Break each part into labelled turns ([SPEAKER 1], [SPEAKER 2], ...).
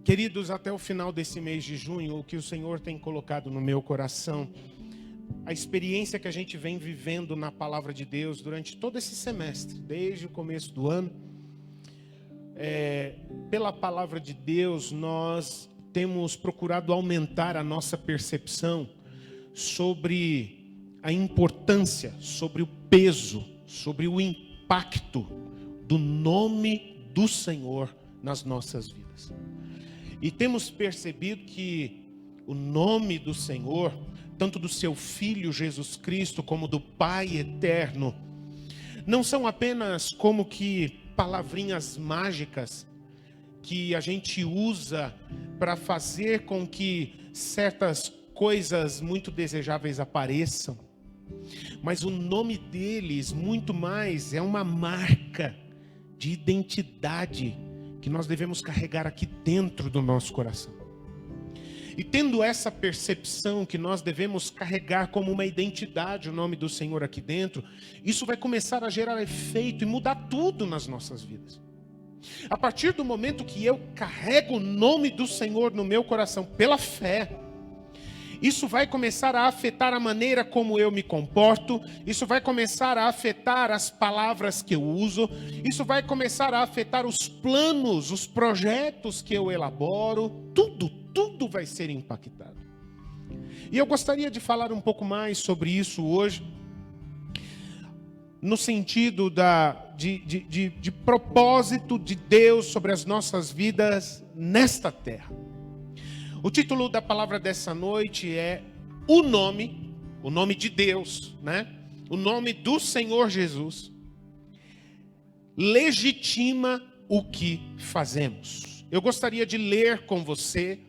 [SPEAKER 1] Queridos, até o final desse mês de junho, o que o Senhor tem colocado no meu coração, a experiência que a gente vem vivendo na palavra de Deus durante todo esse semestre, desde o começo do ano, pela palavra de Deus, nós temos procurado aumentar a nossa percepção sobre a importância, sobre o peso, sobre o impacto do nome do Senhor nas nossas vidas. E temos percebido que o nome do Senhor, tanto do seu Filho Jesus Cristo, como do Pai Eterno, não são apenas como que palavrinhas mágicas que a gente usa para fazer com que certas coisas muito desejáveis apareçam. Mas o nome deles, muito mais, é uma marca de identidade que nós devemos carregar aqui dentro do nosso coração. E tendo essa percepção que nós devemos carregar como uma identidade o nome do Senhor aqui dentro, isso vai começar a gerar efeito e mudar tudo nas nossas vidas. A partir do momento que eu carrego o nome do Senhor no meu coração pela fé, isso vai começar a afetar a maneira como eu me comporto, isso vai começar a afetar as palavras que eu uso, isso vai começar a afetar os planos, os projetos que eu elaboro, tudo vai ser impactado. E eu gostaria de falar um pouco mais sobre isso hoje, no sentido de propósito de Deus sobre as nossas vidas nesta terra. O título da palavra dessa noite é o nome de Deus, né? O nome do Senhor Jesus legitima o que fazemos. Eu gostaria de ler com você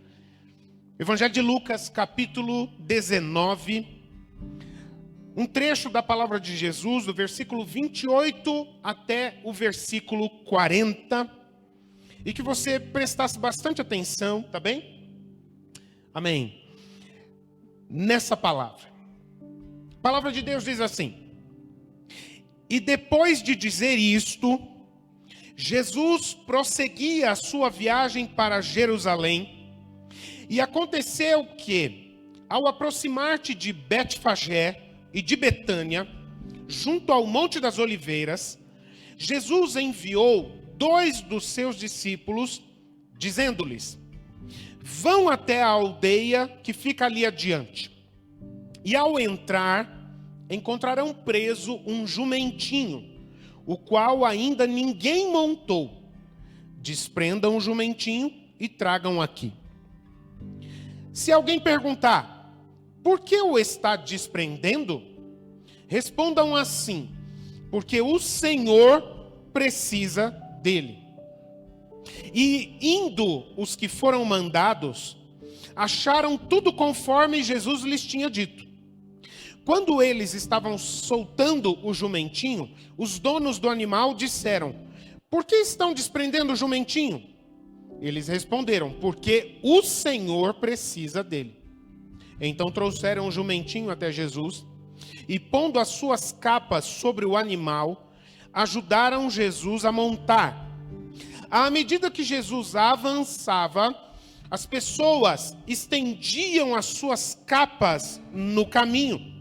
[SPEAKER 1] Evangelho de Lucas, capítulo 19, um trecho da palavra de Jesus, do versículo 28 até o versículo 40, e que você prestasse bastante atenção, tá bem? Amém. Nessa palavra. A palavra de Deus diz assim: e depois de dizer isto, Jesus prosseguia a sua viagem para Jerusalém, e aconteceu que, ao aproximar-te de Betfagé e de Betânia, junto ao Monte das Oliveiras, Jesus enviou 2 dos seus discípulos, dizendo-lhes: vão até a aldeia que fica ali adiante, e ao entrar, encontrarão preso um jumentinho, o qual ainda ninguém montou. Desprendam o jumentinho e tragam aqui. Se alguém perguntar, por que o está desprendendo? Respondam assim: porque o Senhor precisa dele. E indo os que foram mandados, acharam tudo conforme Jesus lhes tinha dito. Quando eles estavam soltando o jumentinho, os donos do animal disseram: por que estão desprendendo o jumentinho? Eles responderam: porque o Senhor precisa dele. Então trouxeram o jumentinho até Jesus, e pondo as suas capas sobre o animal, ajudaram Jesus a montar. À medida que Jesus avançava, as pessoas estendiam as suas capas no caminho.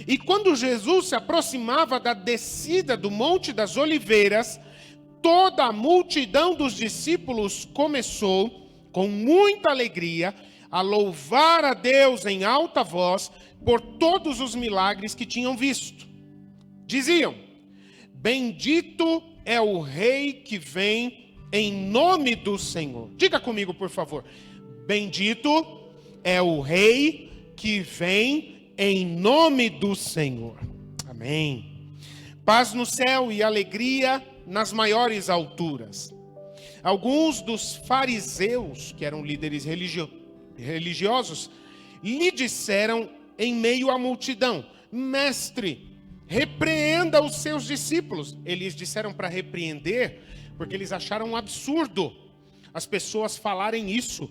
[SPEAKER 1] E quando Jesus se aproximava da descida do Monte das Oliveiras, toda a multidão dos discípulos começou, com muita alegria, a louvar a Deus em alta voz por todos os milagres que tinham visto. Diziam: bendito é o Rei que vem em nome do Senhor. Diga comigo, por favor. Bendito é o Rei que vem em nome do Senhor. Amém. Paz no céu e alegria nas maiores alturas. Alguns dos fariseus, que eram líderes religiosos, lhe disseram em meio à multidão: mestre, repreenda os seus discípulos. Eles disseram para repreender, porque eles acharam um absurdo as pessoas falarem isso.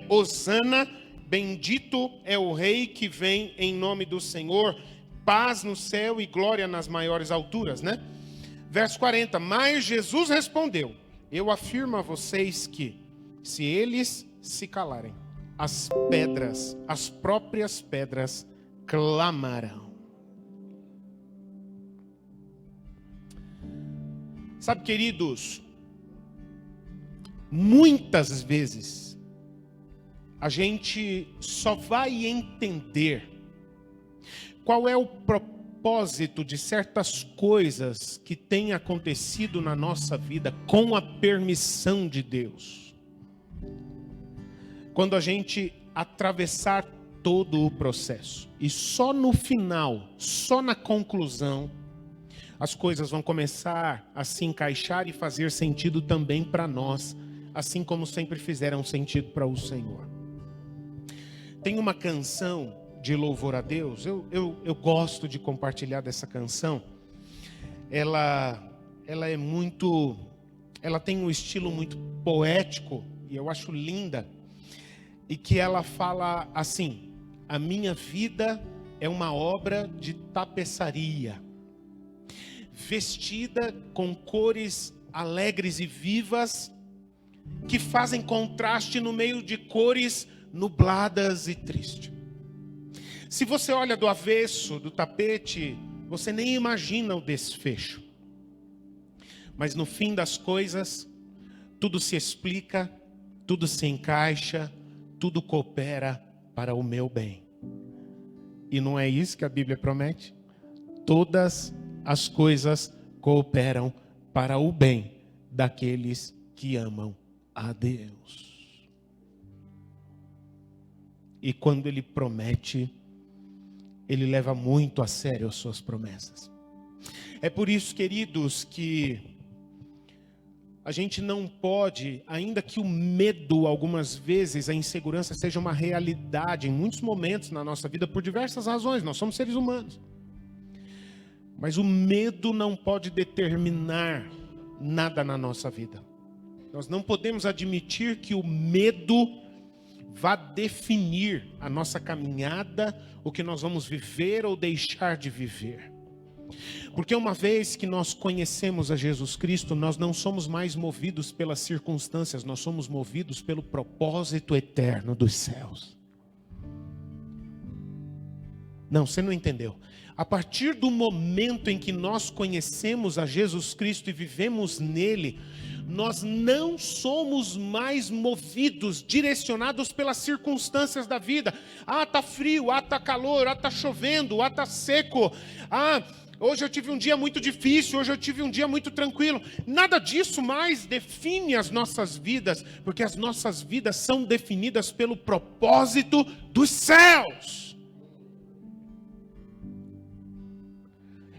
[SPEAKER 1] Hosana, bendito é o Rei que vem em nome do Senhor, paz no céu e glória nas maiores alturas, né? Verso 40, mas Jesus respondeu: eu afirmo a vocês que, se eles se calarem, as pedras, as próprias pedras, clamarão. Sabe, queridos, muitas vezes a gente só vai entender qual é o propósito de certas coisas que têm acontecido na nossa vida com a permissão de Deus, quando a gente atravessar todo o processo. E só no final, só na conclusão, as coisas vão começar a se encaixar e fazer sentido também para nós, assim como sempre fizeram sentido para o Senhor. Tem uma canção de louvor a Deus, eu gosto de compartilhar dessa canção. Ela é muito, ela tem um estilo muito poético e eu acho linda, e que ela fala assim: a minha vida é uma obra de tapeçaria, vestida com cores alegres e vivas, que fazem contraste no meio de cores nubladas e tristes. Se você olha do avesso do tapete, você nem imagina o desfecho. Mas no fim das coisas, tudo se explica, tudo se encaixa, tudo coopera para o meu bem. E não é isso que a Bíblia promete? Todas as coisas cooperam para o bem daqueles que amam a Deus. E quando Ele promete, Ele leva muito a sério as suas promessas. É por isso, queridos, que a gente não pode, ainda que o medo, algumas vezes, a insegurança seja uma realidade em muitos momentos na nossa vida, por diversas razões, nós somos seres humanos. Mas o medo não pode determinar nada na nossa vida. Nós não podemos admitir que o medo vá definir a nossa caminhada, o que nós vamos viver ou deixar de viver. Porque uma vez que nós conhecemos a Jesus Cristo, nós não somos mais movidos pelas circunstâncias, nós somos movidos pelo propósito eterno dos céus. Não, você não entendeu. A partir do momento em que nós conhecemos a Jesus Cristo e vivemos nele, nós não somos mais movidos, direcionados pelas circunstâncias da vida. Ah, tá frio, ah, tá calor, ah, tá chovendo, ah, tá seco. Ah, hoje eu tive um dia muito difícil, hoje eu tive um dia muito tranquilo. Nada disso mais define as nossas vidas, porque as nossas vidas são definidas pelo propósito dos céus.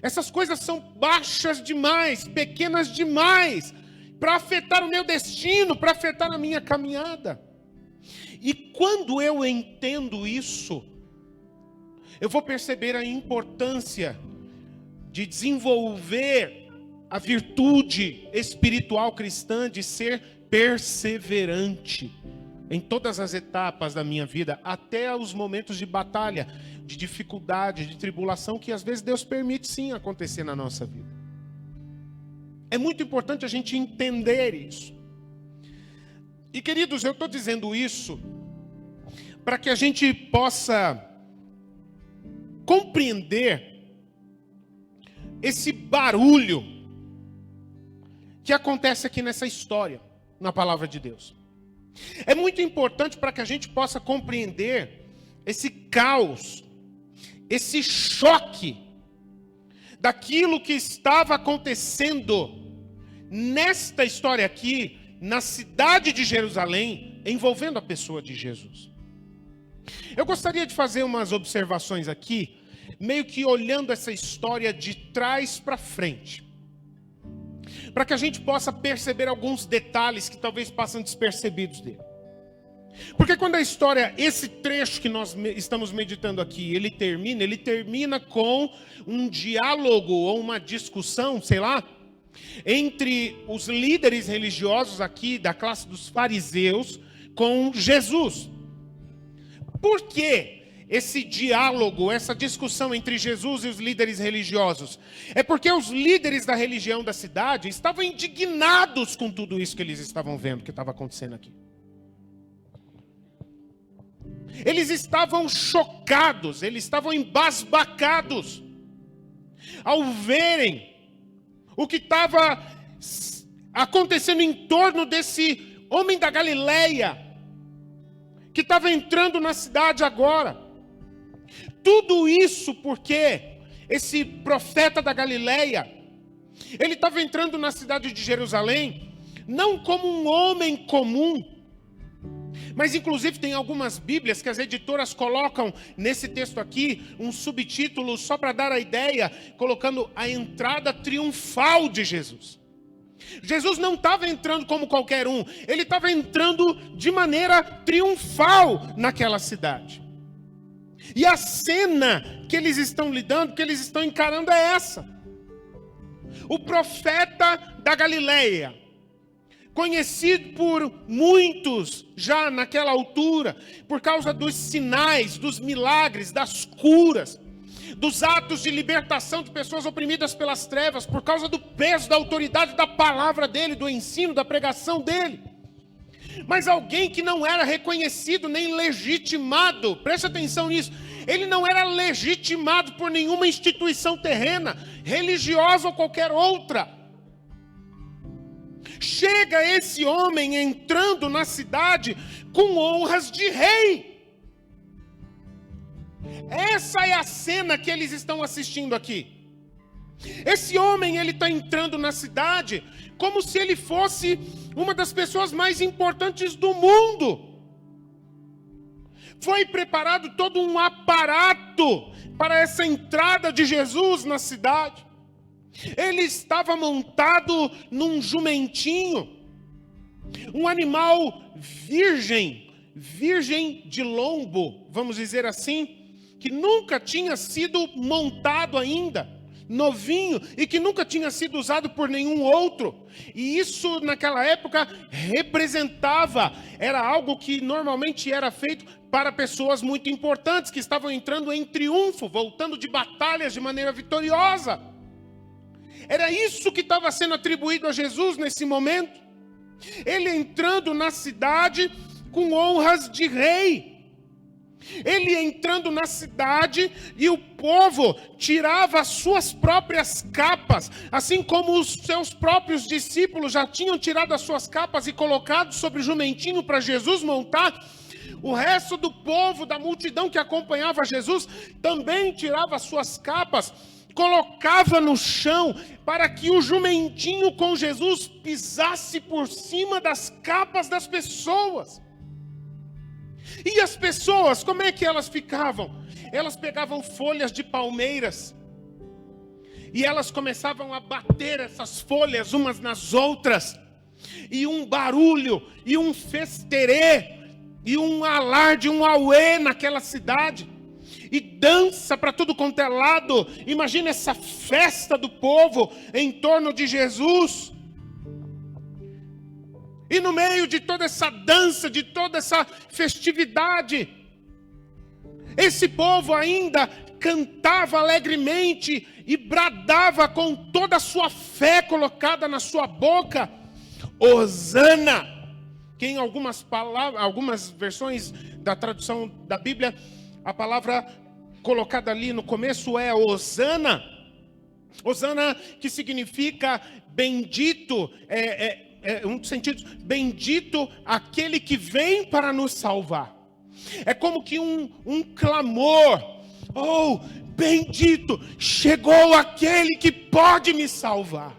[SPEAKER 1] Essas coisas são baixas demais, pequenas demais, para afetar o meu destino, para afetar a minha caminhada. E quando eu entendo isso, eu vou perceber a importância de desenvolver a virtude espiritual cristã de ser perseverante em todas as etapas da minha vida, até os momentos de batalha, de dificuldade, de tribulação, que às vezes Deus permite sim acontecer na nossa vida. É muito importante a gente entender isso. E queridos, eu estou dizendo isso para que a gente possa compreender esse barulho que acontece aqui nessa história, na palavra de Deus. É muito importante para que a gente possa compreender esse caos, esse choque daquilo que estava acontecendo nesta história aqui, na cidade de Jerusalém, envolvendo a pessoa de Jesus. Eu gostaria de fazer umas observações aqui, meio que olhando essa história de trás para frente, para que a gente possa perceber alguns detalhes que talvez passem despercebidos dele. Porque quando a história, esse trecho que nós estamos meditando aqui, ele termina com um diálogo ou uma discussão, sei lá, entre os líderes religiosos aqui, da classe dos fariseus, com Jesus. Por que esse diálogo, essa discussão entre Jesus e os líderes religiosos? É porque os líderes da religião da cidade estavam indignados com tudo isso que eles estavam vendo que estava acontecendo aqui. Eles estavam chocados, eles estavam embasbacados ao verem o que estava acontecendo em torno desse homem da Galileia, que estava entrando na cidade agora. Tudo isso porque esse profeta da Galileia, ele estava entrando na cidade de Jerusalém, não como um homem comum, mas inclusive tem algumas bíblias que as editoras colocam nesse texto aqui, um subtítulo só para dar a ideia, colocando a entrada triunfal de Jesus. Jesus não estava entrando como qualquer um, ele estava entrando de maneira triunfal naquela cidade. E a cena que eles estão lidando, que eles estão encarando é essa. O profeta da Galileia, conhecido por muitos já naquela altura, por causa dos sinais, dos milagres, das curas, dos atos de libertação de pessoas oprimidas pelas trevas, por causa do peso da autoridade da palavra dele, do ensino, da pregação dele. Mas alguém que não era reconhecido nem legitimado, preste atenção nisso, ele não era legitimado por nenhuma instituição terrena, religiosa ou qualquer outra. Chega esse homem entrando na cidade com honras de rei. Essa é a cena que eles estão assistindo aqui. Esse homem, ele está entrando na cidade como se ele fosse uma das pessoas mais importantes do mundo. Foi preparado todo um aparato para essa entrada de Jesus na cidade. Ele estava montado num jumentinho, um animal virgem de lombo, vamos dizer assim, que nunca tinha sido montado ainda, novinho, e que nunca tinha sido usado por nenhum outro. E isso naquela época representava, era algo que normalmente era feito para pessoas muito importantes, que estavam entrando em triunfo, voltando de batalhas de maneira vitoriosa. Era isso que estava sendo atribuído a Jesus nesse momento. Ele entrando na cidade com honras de rei. Ele entrando na cidade e o povo tirava as suas próprias capas, assim como os seus próprios discípulos já tinham tirado as suas capas e colocado sobre o jumentinho para Jesus montar. O resto do povo, da multidão que acompanhava Jesus, também tirava as suas capas, colocava no chão para que o jumentinho com Jesus pisasse por cima das capas das pessoas. E as pessoas, como é que elas ficavam? Elas pegavam folhas de palmeiras e elas começavam a bater essas folhas umas nas outras, e um barulho, e um festerê, e um alarde, um auê naquela cidade. E dança para tudo quanto é lado. Imagina essa festa do povo em torno de Jesus. E no meio de toda essa dança, de toda essa festividade, esse povo ainda cantava alegremente e bradava com toda a sua fé colocada na sua boca: Hosana! Que em algumas versões da tradução da Bíblia, a palavra colocada ali no começo é Hosana. Hosana, que significa bendito, um sentido, bendito aquele que vem para nos salvar. É como que um clamor: oh, bendito, chegou aquele que pode me salvar.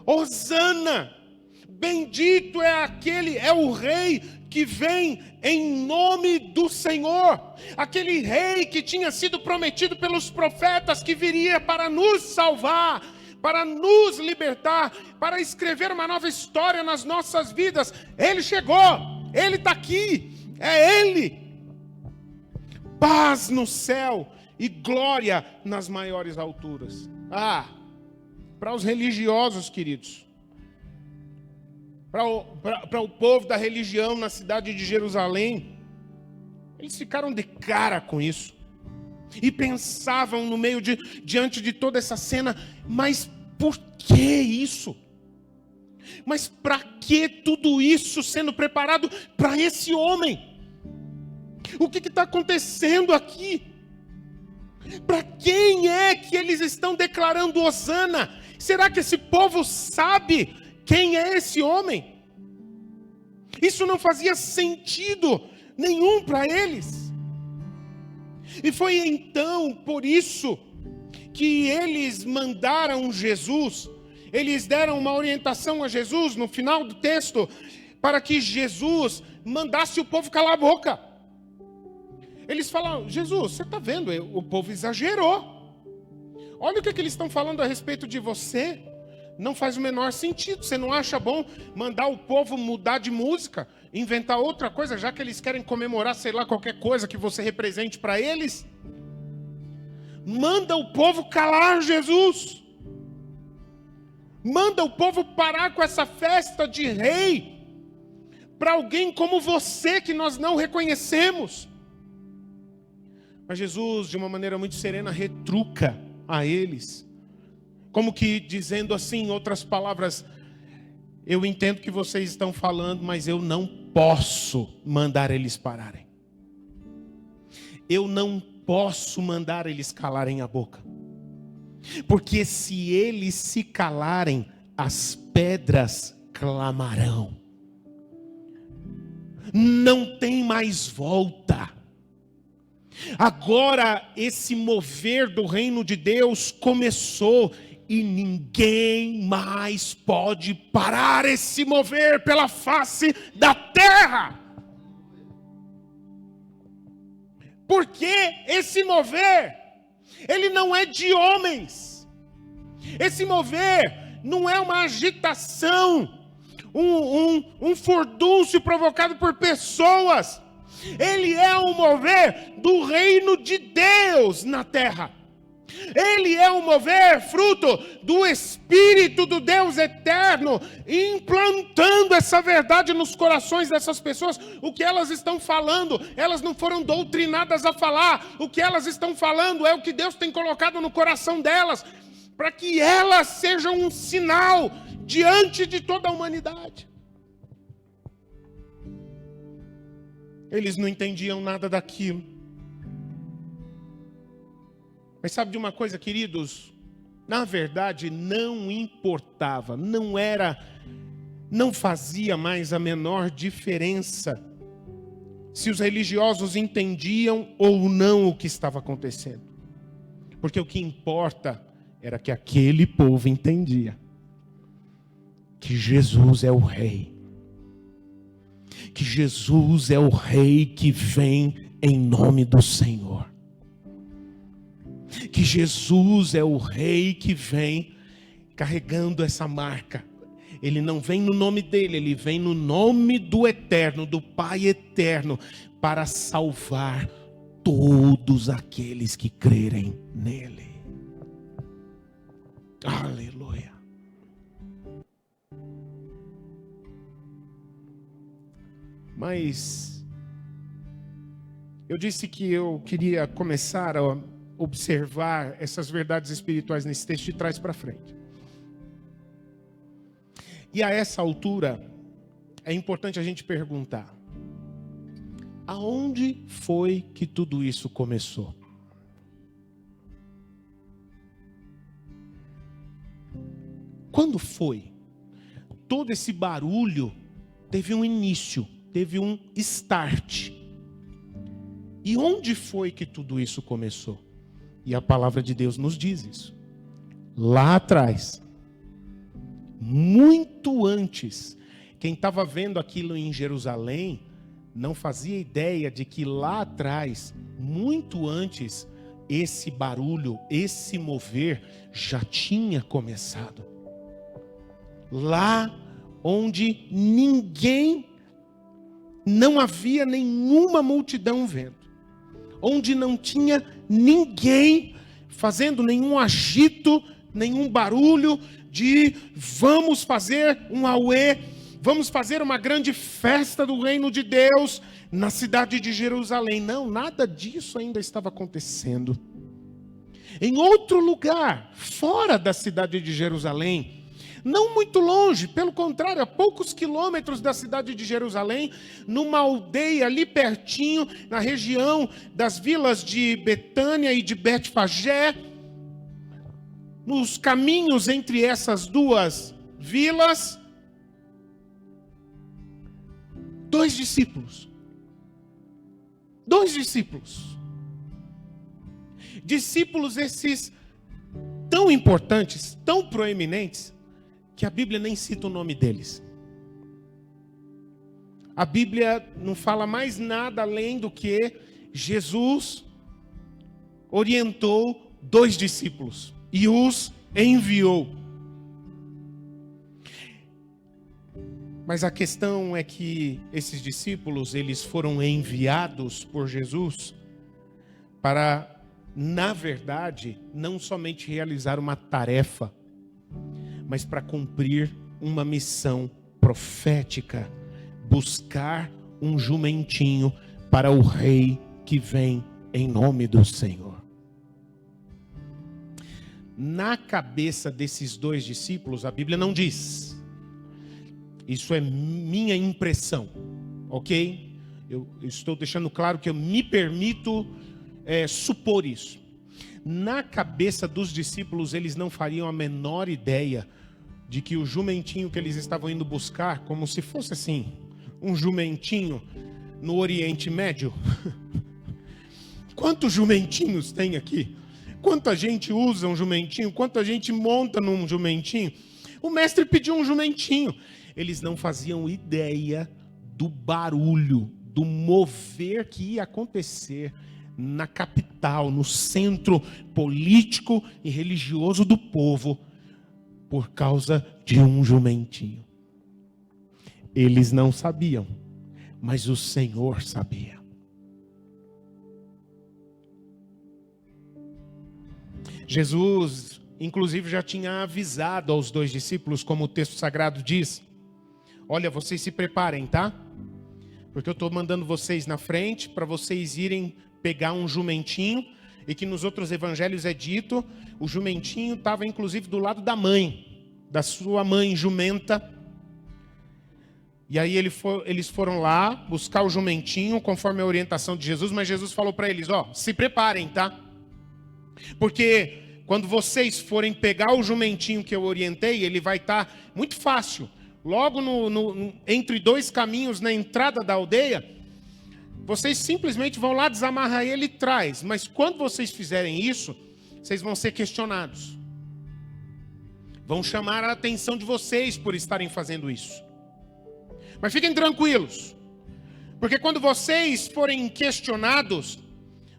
[SPEAKER 1] Hosana, bendito é aquele, é o rei que vem em nome do Senhor, aquele rei que tinha sido prometido pelos profetas, que viria para nos salvar, para nos libertar, para escrever uma nova história nas nossas vidas. Ele chegou, ele está aqui, é ele. Paz no céu e glória nas maiores alturas. Para os religiosos, queridos, para o povo da religião na cidade de Jerusalém, eles ficaram de cara com isso e pensavam no meio diante de toda essa cena: mas por que isso? Mas para que tudo isso sendo preparado para esse homem? O que está acontecendo aqui? Para quem é que eles estão declarando hosana? Será que esse povo sabe quem é esse homem? Isso não fazia sentido nenhum para eles. E foi então, por isso, que eles mandaram Jesus, eles deram uma orientação a Jesus no final do texto, para que Jesus mandasse o povo calar a boca. Eles falaram: Jesus, você está vendo, o povo exagerou. Olha o que eles estão falando a respeito de você. Não faz o menor sentido. Você não acha bom mandar o povo mudar de música, inventar outra coisa, já que eles querem comemorar, sei lá, qualquer coisa que você represente para eles? Manda o povo calar Jesus. Manda o povo parar com essa festa de rei para alguém como você que nós não reconhecemos. Mas Jesus, de uma maneira muito serena, retruca a eles, como que dizendo assim, em outras palavras: eu entendo que vocês estão falando, mas eu não posso mandar eles pararem. Eu não posso mandar eles calarem a boca. Porque se eles se calarem, as pedras clamarão. Não tem mais volta. Agora esse mover do reino de Deus começou e ninguém mais pode parar esse mover pela face da terra. Porque esse mover, ele não é de homens. Esse mover não é uma agitação, um furdúncio provocado por pessoas. Ele é um mover do reino de Deus na terra. Ele é um mover fruto do Espírito do Deus eterno, implantando essa verdade nos corações dessas pessoas. O que elas estão falando, elas não foram doutrinadas a falar. O que elas estão falando é o que Deus tem colocado no coração delas, para que elas sejam um sinal diante de toda a humanidade. Eles não entendiam nada daquilo. Mas sabe de uma coisa, queridos? Na verdade, não importava, não fazia mais a menor diferença se os religiosos entendiam ou não o que estava acontecendo. Porque o que importa era que aquele povo entendia que Jesus é o Rei. Que Jesus é o Rei que vem em nome do Senhor. Que Jesus é o Rei que vem carregando essa marca. Ele não vem no nome dele, ele vem no nome do Eterno, do Pai Eterno, para salvar todos aqueles que crerem nele. Aleluia. Mas eu disse que eu queria começar a observar essas verdades espirituais nesse texto de trás para frente. E a essa altura é importante a gente perguntar: aonde foi que tudo isso começou? Quando foi? Todo esse barulho teve um início, teve um start. E onde foi que tudo isso começou? E a palavra de Deus nos diz isso. Lá atrás, muito antes, quem estava vendo aquilo em Jerusalém não fazia ideia de que lá atrás, muito antes, esse barulho, esse mover já tinha começado. Lá onde não havia nenhuma multidão vendo, onde não tinha ninguém fazendo nenhum agito, nenhum barulho de vamos fazer um auê, vamos fazer uma grande festa do reino de Deus na cidade de Jerusalém. Não, nada disso ainda estava acontecendo. Em outro lugar, fora da cidade de Jerusalém, não muito longe, pelo contrário, a poucos quilômetros da cidade de Jerusalém, numa aldeia ali pertinho, na região das vilas de Betânia e de Betfagé, nos caminhos entre essas duas vilas, 2 discípulos. 2 discípulos. Discípulos esses tão importantes, tão proeminentes, que a Bíblia nem cita o nome deles. A Bíblia não fala mais nada além do que Jesus orientou 2 discípulos e os enviou. Mas a questão é que esses discípulos, eles foram enviados por Jesus para, na verdade, não somente realizar uma tarefa, mas para cumprir uma missão profética, buscar um jumentinho para o rei que vem em nome do Senhor. Na cabeça desses 2 discípulos, a Bíblia não diz. Isso é minha impressão, ok? Eu estou deixando claro que eu me permito supor isso. Na cabeça dos discípulos, eles não fariam a menor ideia de que o jumentinho que eles estavam indo buscar, como se fosse assim, um jumentinho no Oriente Médio. Quantos jumentinhos tem aqui? Quanta gente usa um jumentinho? Quanta gente monta num jumentinho? O mestre pediu um jumentinho. Eles não faziam ideia do barulho, do mover que ia acontecer na capital, no centro político e religioso do povo, por causa de um jumentinho. Eles não sabiam, mas o Senhor sabia. Jesus, inclusive, já tinha avisado aos 2 discípulos, como o texto sagrado diz: olha, vocês se preparem, tá? Porque eu estou mandando vocês na frente para vocês irem pegar um jumentinho, e que nos outros evangelhos é dito, o jumentinho estava inclusive do lado da mãe, da sua mãe jumenta. E aí eles foram lá buscar o jumentinho conforme a orientação de Jesus, mas Jesus falou para eles: ó, se preparem, tá? Porque quando vocês forem pegar o jumentinho que eu orientei, ele vai estar muito fácil. Logo entre 2 caminhos na entrada da aldeia, vocês simplesmente vão lá, desamarrar ele e traz. Mas quando vocês fizerem isso, vocês vão ser questionados. Vão chamar a atenção de vocês por estarem fazendo isso. Mas fiquem tranquilos, porque quando vocês forem questionados,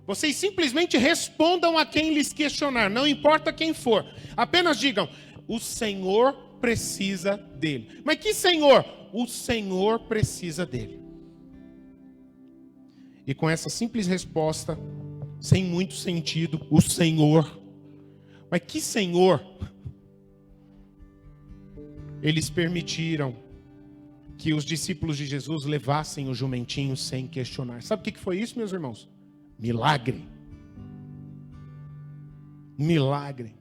[SPEAKER 1] vocês simplesmente respondam a quem lhes questionar, não importa quem for. Apenas digam: o Senhor precisa dele. Mas que Senhor? O Senhor precisa dele. E com essa simples resposta, sem muito sentido, o Senhor. Mas que Senhor? Eles permitiram que os discípulos de Jesus levassem o jumentinho sem questionar. Sabe o que foi isso, meus irmãos? Milagre. Milagre.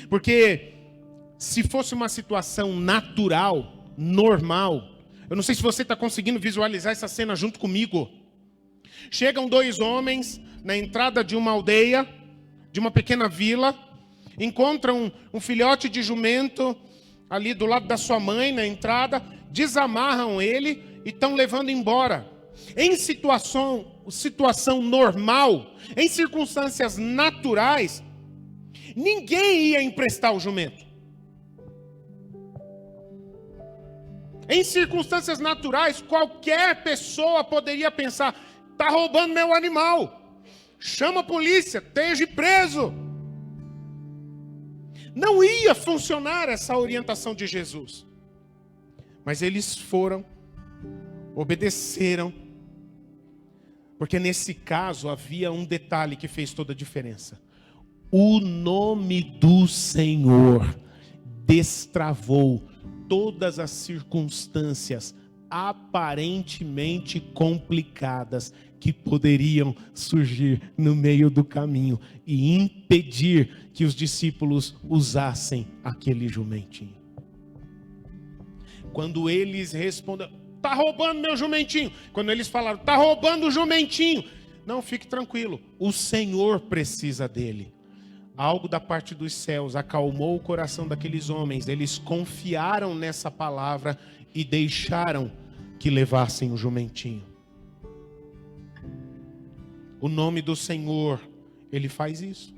[SPEAKER 1] Porque se fosse uma situação natural, normal, eu não sei se você está conseguindo visualizar essa cena junto comigo. Chegam 2 homens na entrada de uma aldeia, de uma pequena vila, encontram um filhote de jumento ali do lado da sua mãe na entrada, desamarram ele e estão levando embora. Em situação normal, em circunstâncias naturais, ninguém ia emprestar o jumento. Em circunstâncias naturais, qualquer pessoa poderia pensar: está roubando meu animal, chama a polícia, esteja preso. Não ia funcionar essa orientação de Jesus. Mas eles foram, obedeceram, porque nesse caso havia um detalhe que fez toda a diferença. O nome do Senhor destravou todas as circunstâncias aparentemente complicadas que poderiam surgir no meio do caminho e impedir que os discípulos usassem aquele jumentinho. Quando eles respondem, está roubando meu jumentinho. Quando eles falaram, está roubando o jumentinho. Não, fique tranquilo, o Senhor precisa dele. Algo da parte dos céus acalmou o coração daqueles homens. Eles confiaram nessa palavra e deixaram que levassem o jumentinho. O nome do Senhor, Ele faz isso.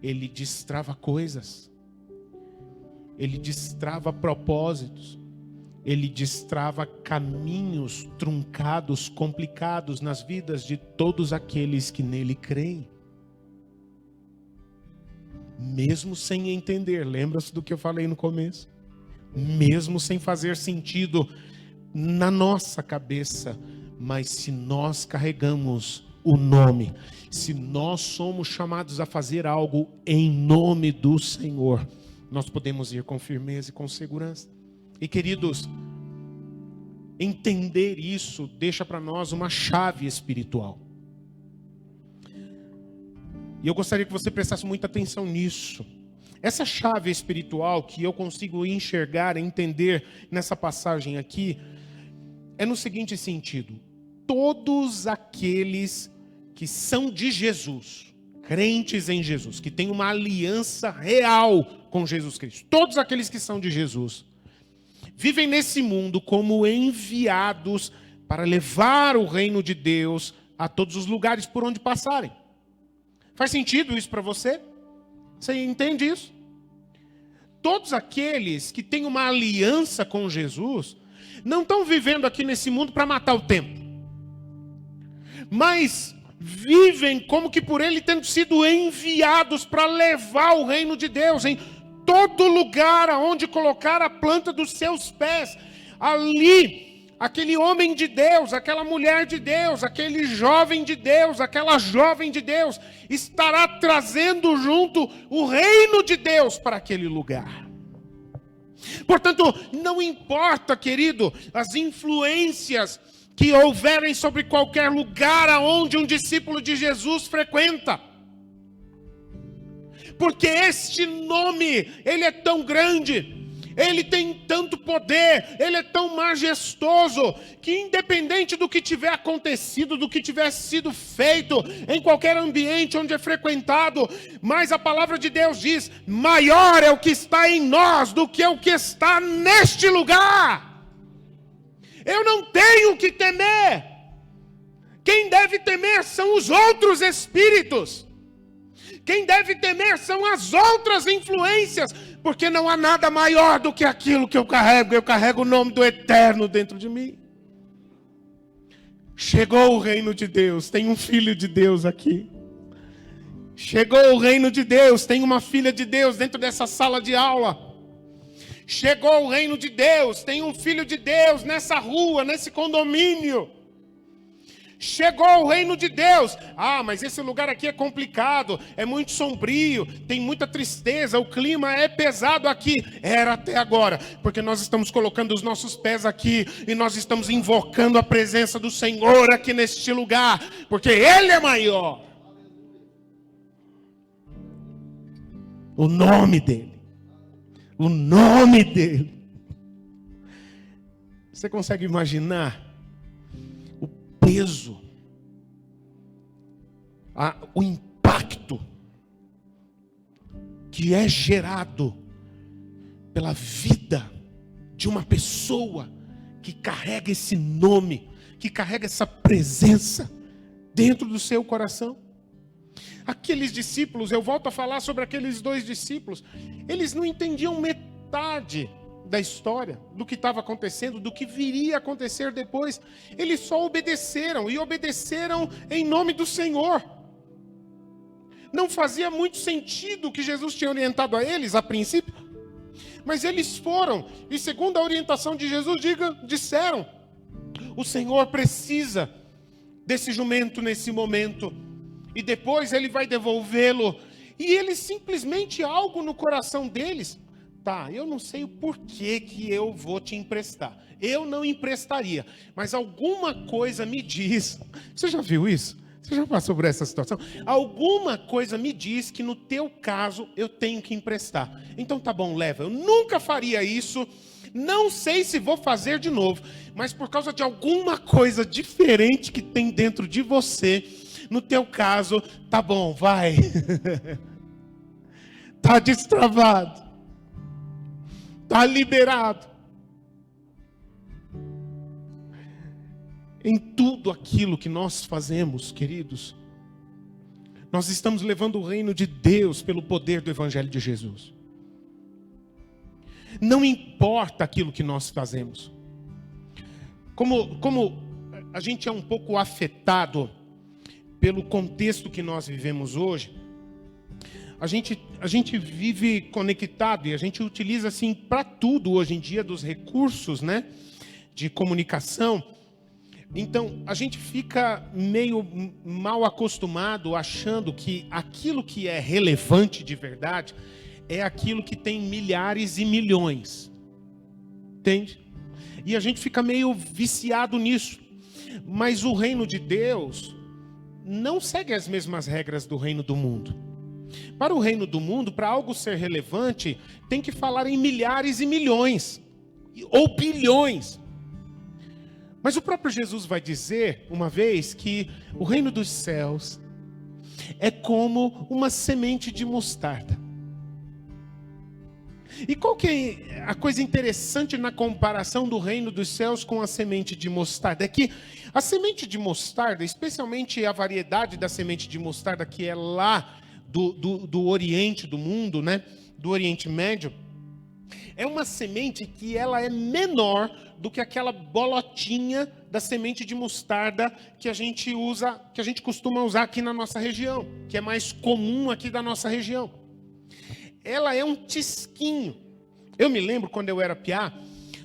[SPEAKER 1] Ele destrava coisas. Ele destrava propósitos. Ele destrava caminhos truncados, complicados nas vidas de todos aqueles que nele creem. Mesmo sem entender, lembra-se do que eu falei no começo? Mesmo sem fazer sentido na nossa cabeça, mas se nós carregamos o nome, se nós somos chamados a fazer algo em nome do Senhor, nós podemos ir com firmeza e com segurança. E queridos, entender isso deixa para nós uma chave espiritual. E eu gostaria que você prestasse muita atenção nisso. Essa chave espiritual que eu consigo enxergar, entender nessa passagem aqui, é no seguinte sentido: todos aqueles que são de Jesus, crentes em Jesus, que têm uma aliança real com Jesus Cristo, todos aqueles que são de Jesus, vivem nesse mundo como enviados para levar o reino de Deus a todos os lugares por onde passarem. Faz sentido isso para você? Você entende isso? Todos aqueles que têm uma aliança com Jesus não estão vivendo aqui nesse mundo para matar o tempo, mas vivem como que por ele tendo sido enviados para levar o reino de Deus em todo lugar aonde colocar a planta dos seus pés. Ali, aquele homem de Deus, aquela mulher de Deus, aquele jovem de Deus, aquela jovem de Deus, estará trazendo junto o reino de Deus para aquele lugar. Portanto, não importa, querido, as influências que houverem sobre qualquer lugar aonde um discípulo de Jesus frequenta. Porque este nome, ele é tão grande, ele tem tanto poder, ele é tão majestoso, que independente do que tiver acontecido, do que tiver sido feito, em qualquer ambiente onde é frequentado, mas a palavra de Deus diz, maior é o que está em nós do que o que está neste lugar. Eu não tenho que temer. Quem deve temer são os outros espíritos. Quem deve temer são as outras influências, porque não há nada maior do que aquilo que eu carrego. Eu carrego o nome do Eterno dentro de mim. Chegou o reino de Deus, tem um filho de Deus aqui. Chegou o reino de Deus, tem uma filha de Deus dentro dessa sala de aula. Chegou o reino de Deus, tem um filho de Deus nessa rua, nesse condomínio. Chegou o reino de Deus. Ah, mas esse lugar aqui é complicado, é muito sombrio, tem muita tristeza, o clima é pesado aqui. Era até agora, porque nós estamos colocando os nossos pés aqui e nós estamos invocando a presença do Senhor aqui neste lugar, porque Ele é maior. O nome dEle. O nome dEle. Você consegue imaginar o peso, o impacto que é gerado pela vida de uma pessoa que carrega esse nome, que carrega essa presença dentro do seu coração? Aqueles discípulos, eu volto a falar sobre aqueles 2 discípulos, eles não entendiam metade da história, do que estava acontecendo, do que viria a acontecer depois. Eles só obedeceram, e obedeceram em nome do Senhor. Não fazia muito sentido o que Jesus tinha orientado a eles, a princípio, mas eles foram, e segundo a orientação de Jesus, disseram, o Senhor precisa desse jumento nesse momento, e depois Ele vai devolvê-lo. E eles simplesmente, algo no coração deles, tá, eu não sei o porquê que eu vou te emprestar. eu não emprestaria. Mas alguma coisa me diz, você já viu isso? Você já passou por essa situação? Alguma coisa me diz que no teu caso eu tenho que emprestar. Então tá bom, leva. Eu nunca faria isso, não sei se vou fazer de novo, mas por causa de alguma coisa diferente que tem dentro de você, no teu caso, tá bom, vai. Tá destravado. Tá liberado. Em tudo aquilo que nós fazemos, queridos, nós estamos levando o reino de Deus pelo poder do Evangelho de Jesus. Não importa aquilo que nós fazemos. Como a gente é um pouco afetado pelo contexto que nós vivemos hoje, a gente vive conectado e a gente utiliza assim para tudo hoje em dia dos recursos, né, de comunicação. Então, a gente fica meio mal acostumado achando que aquilo que é relevante de verdade é aquilo que tem milhares e milhões. Entende? E a gente fica meio viciado nisso. Mas o reino de Deus não segue as mesmas regras do reino do mundo. Para o reino do mundo, para algo ser relevante, tem que falar em milhares e milhões, ou bilhões. Mas o próprio Jesus vai dizer, uma vez, que o reino dos céus é como uma semente de mostarda. E qual que é a coisa interessante na comparação do reino dos céus com a semente de mostarda? É que a semente de mostarda, especialmente a variedade da semente de mostarda que é lá do Oriente do mundo, né? Do Oriente Médio, é uma semente que ela é menor do que aquela bolotinha da semente de mostarda que a gente usa, que a gente costuma usar aqui na nossa região, que é mais comum aqui da nossa região. Ela é um tisquinho. Eu me lembro quando eu era piá,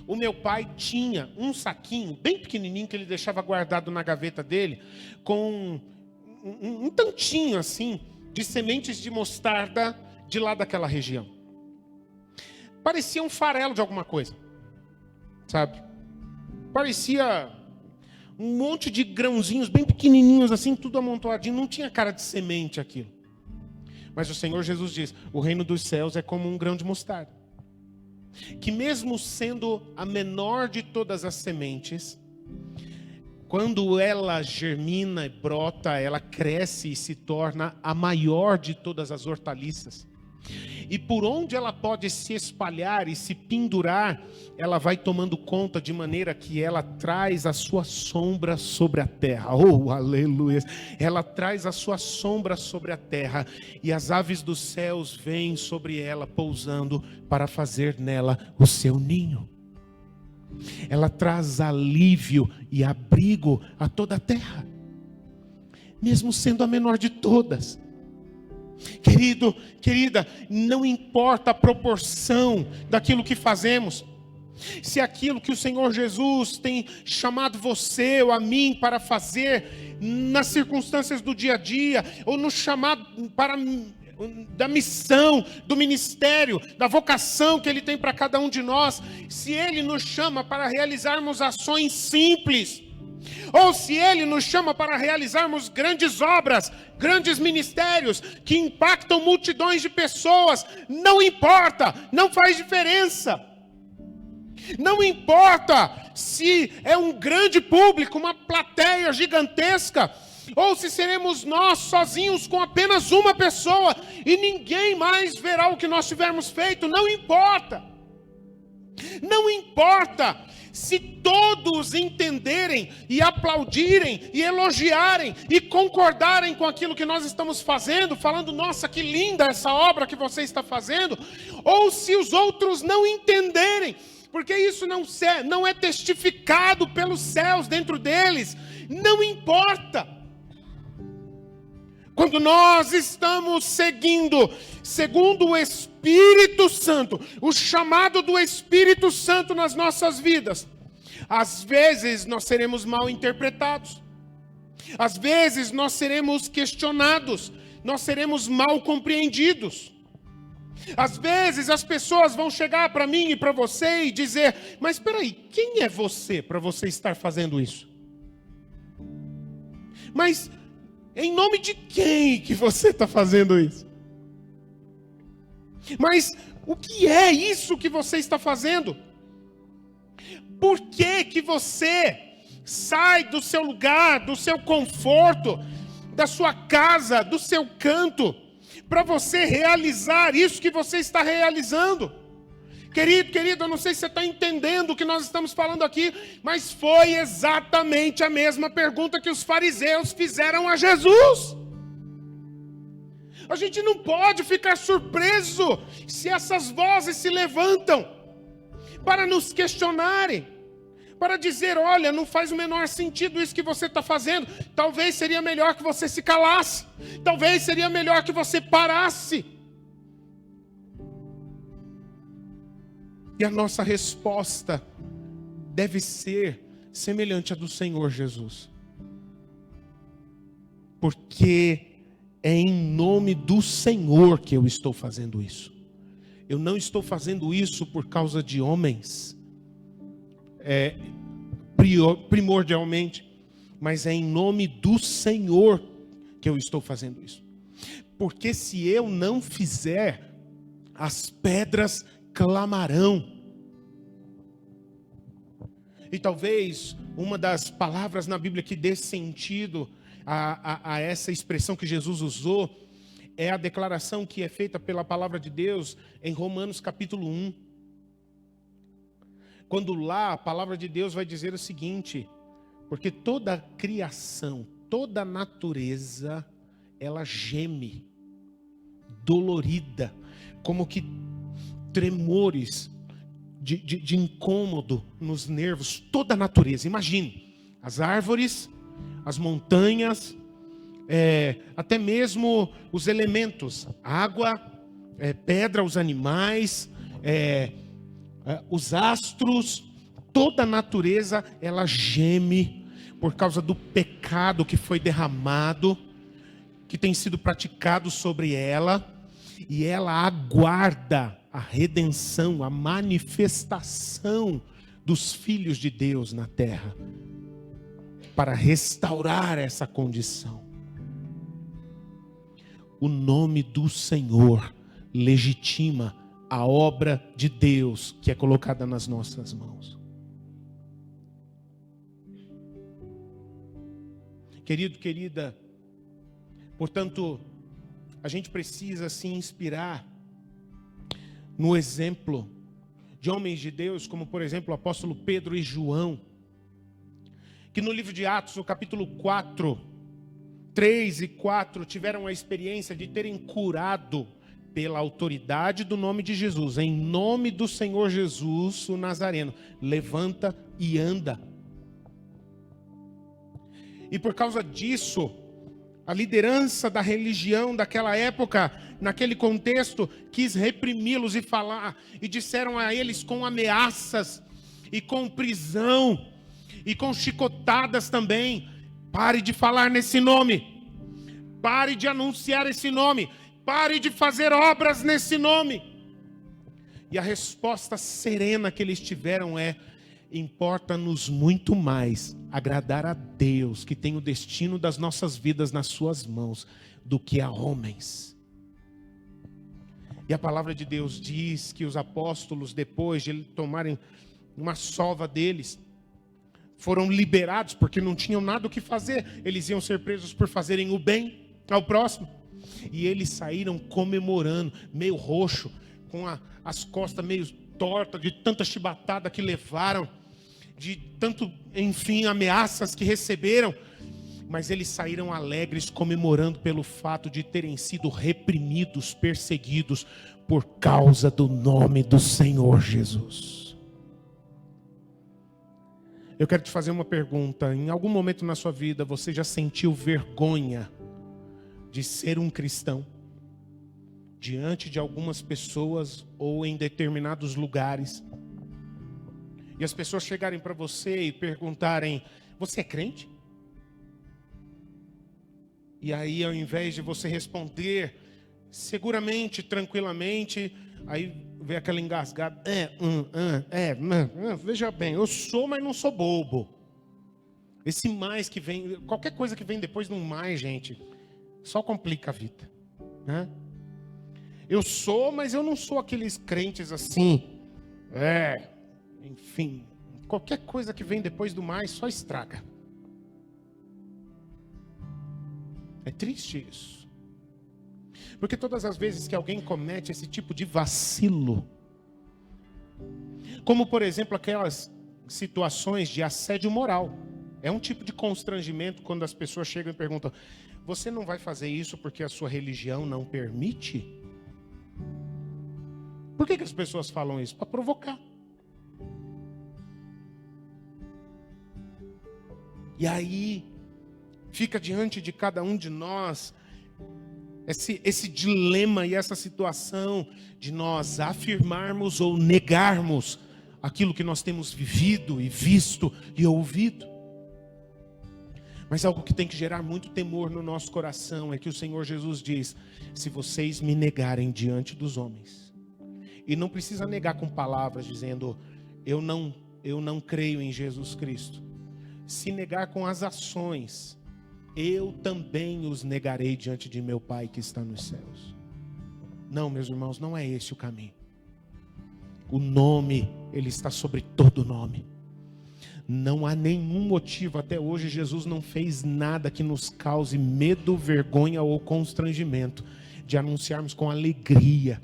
[SPEAKER 1] o meu pai tinha um saquinho bem pequenininho que ele deixava guardado na gaveta dele, com um tantinho assim de sementes de mostarda de lá daquela região. Parecia um farelo de alguma coisa, sabe? Parecia um monte de grãozinhos bem pequenininhos assim, tudo amontoadinho, não tinha cara de semente aquilo. Mas o Senhor Jesus diz, o reino dos céus é como um grão de mostarda, que mesmo sendo a menor de todas as sementes, quando ela germina e brota, ela cresce e se torna a maior de todas as hortaliças. E por onde ela pode se espalhar e se pendurar, ela vai tomando conta de maneira que ela traz a sua sombra sobre a terra. Oh, aleluia! Ela traz a sua sombra sobre a terra e as aves dos céus vêm sobre ela pousando para fazer nela o seu ninho. Ela traz alívio e abrigo a toda a terra, mesmo sendo a menor de todas. Querido, querida, não importa a proporção daquilo que fazemos, se aquilo que o Senhor Jesus tem chamado você ou a mim para fazer nas circunstâncias do dia a dia, ou no chamado da missão, do ministério, da vocação que Ele tem para cada um de nós, se Ele nos chama para realizarmos ações simples, ou se Ele nos chama para realizarmos grandes obras, grandes ministérios que impactam multidões de pessoas, não importa, não faz diferença. Não importa se é um grande público, uma plateia gigantesca, ou se seremos nós sozinhos com apenas uma pessoa e ninguém mais verá o que nós tivermos feito, não importa. Não importa se todos entenderem e aplaudirem e elogiarem e concordarem com aquilo que nós estamos fazendo, falando, nossa, que linda essa obra que você está fazendo, ou se os outros não entenderem, porque isso não é testificado pelos céus dentro deles, não importa. Quando nós estamos segundo o Espírito Santo, o chamado do Espírito Santo nas nossas vidas, às vezes nós seremos mal interpretados, às vezes nós seremos questionados, nós seremos mal compreendidos. Às vezes as pessoas vão chegar para mim e para você e dizer: mas espera aí, quem é você para você estar fazendo isso? Mas em nome de quem que você está fazendo isso? Mas o que é isso que você está fazendo? Por que que você sai do seu lugar, do seu conforto, da sua casa, do seu canto, para você realizar isso que você está realizando? Querido, eu não sei se você está entendendo o que nós estamos falando aqui, mas foi exatamente a mesma pergunta que os fariseus fizeram a Jesus. A gente não pode ficar surpreso se essas vozes se levantam para nos questionarem, para dizer: olha, não faz o menor sentido isso que você está fazendo, talvez seria melhor que você se calasse, talvez seria melhor que você parasse. E a nossa resposta deve ser semelhante à do Senhor Jesus, porque é em nome do Senhor que eu estou fazendo isso. Eu não estou fazendo isso por causa de homens, primordialmente, mas é em nome do Senhor que eu estou fazendo isso. Porque se eu não fizer, as pedras clamarão. E talvez uma das palavras na Bíblia que dê sentido a essa expressão que Jesus usou é a declaração que é feita pela palavra de Deus em Romanos capítulo 1. Quando lá a palavra de Deus vai dizer o seguinte: porque toda a criação, toda a natureza, ela geme, dolorida, como que tremores de incômodo nos nervos. Toda a natureza, imagine, as árvores, as montanhas, até mesmo os elementos, água, pedra, os animais, os astros, toda a natureza, ela geme por causa do pecado que foi derramado, que tem sido praticado sobre ela, e ela aguarda a redenção, a manifestação dos filhos de Deus na terra, para restaurar essa condição. O nome do Senhor legitima a obra de Deus que é colocada nas nossas mãos. Querido, querida, portanto, a gente precisa se inspirar no exemplo de homens de Deus, como por exemplo o apóstolo Pedro e João, que no livro de Atos, no capítulo 4, 3 e 4, tiveram a experiência de terem curado pela autoridade do nome de Jesus, em nome do Senhor Jesus, o Nazareno, levanta e anda. E por causa disso, a liderança da religião daquela época, naquele contexto, quis reprimi-los e falar, e disseram a eles com ameaças, e com prisão, e com chicotadas também: pare de falar nesse nome, pare de anunciar esse nome, pare de fazer obras nesse nome. E a resposta serena que eles tiveram é: importa-nos muito mais agradar a Deus, que tem o destino das nossas vidas nas suas mãos, do que a homens. E a palavra de Deus diz que os apóstolos, depois de tomarem uma sova deles, foram liberados, porque não tinham nada o que fazer. Eles iam ser presos por fazerem o bem ao próximo. E eles saíram comemorando, meio roxo, com as costas meio tortas, de tanta chibatada que levaram, de tanto, enfim, ameaças que receberam. Mas eles saíram alegres, comemorando pelo fato de terem sido reprimidos, perseguidos, por causa do nome do Senhor Jesus. Eu quero te fazer uma pergunta: em algum momento na sua vida você já sentiu vergonha de ser um cristão diante de algumas pessoas ou em determinados lugares, e as pessoas chegarem para você e perguntarem: você é crente? E aí, ao invés de você responder seguramente, tranquilamente, aí vem aquela engasgada. Veja bem, eu sou, mas não sou bobo. Esse mais que vem, qualquer coisa que vem depois de um mais, gente, só complica a vida, né? Eu sou, mas eu não sou aqueles crentes assim. Enfim, qualquer coisa que vem depois do mais só estraga. É triste isso. Porque todas as vezes que alguém comete esse tipo de vacilo, como por exemplo aquelas situações de assédio moral, é um tipo de constrangimento quando as pessoas chegam e perguntam: você não vai fazer isso porque a sua religião não permite? Por que as pessoas falam isso? Para provocar. E aí fica diante de cada um de nós esse dilema e essa situação de nós afirmarmos ou negarmos aquilo que nós temos vivido e visto e ouvido. Mas algo que tem que gerar muito temor no nosso coração é que o Senhor Jesus diz: se vocês me negarem diante dos homens, e não precisa negar com palavras dizendo eu não creio em Jesus Cristo, se negar com as ações, eu também os negarei diante de meu Pai que está nos céus. Não, meus irmãos, não é esse o caminho. O nome, ele está sobre todo nome. Não há nenhum motivo, até hoje Jesus não fez nada que nos cause medo, vergonha ou constrangimento de anunciarmos com alegria